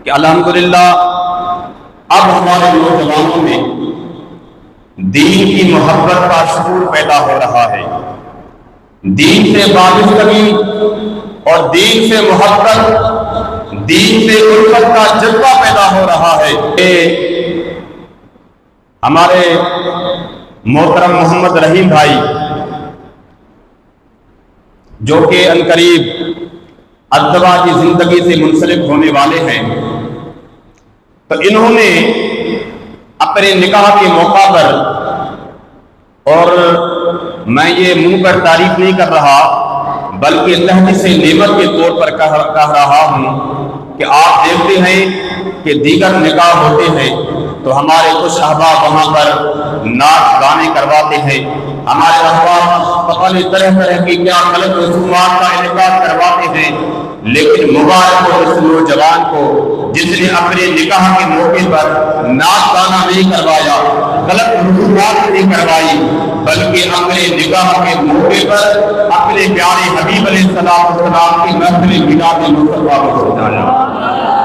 کہ الحمدللہ اب ہمارے نوجوانوں میں دین کی محبت کا شعور پیدا ہو رہا ہے، دین سے وابستگی اور دین سے محبت، دین سے الفت کا جذبہ پیدا ہو رہا ہے۔ ہمارے محترم محمد رحیم بھائی جو کہ عنقریب ازدواجی زندگی سے منسلک ہونے والے ہیں، تو انہوں نے اپنے نکاح کے موقع پر، اور میں یہ منہ پر تعریف نہیں کر رہا بلکہ تحدیث نعمت کے طور پر کہہ رہا ہوں کہ آپ دیکھتے ہیں کہ دیگر نکاح ہوتے ہیں تو ہمارے کچھ احباب وہاں پر ناچ گانے کرواتے ہیں، ہمارے احباب پتہ نہیں طرح طرح کی کیا غلط رسومات کا انعقاد کرواتے ہیں، لیکن مبارک ہو اس نوجوان کو جس نے اپنے نکاح کے موقع پر ناچ گانا نہیں کروایا، غلط رسومات نہیں کروائی، بلکہ اپنے نکاح کے موقع پر اپنے پیارے حبیب علیہ السلام کی محفل میلاد مصطفیٰ کو سجایا۔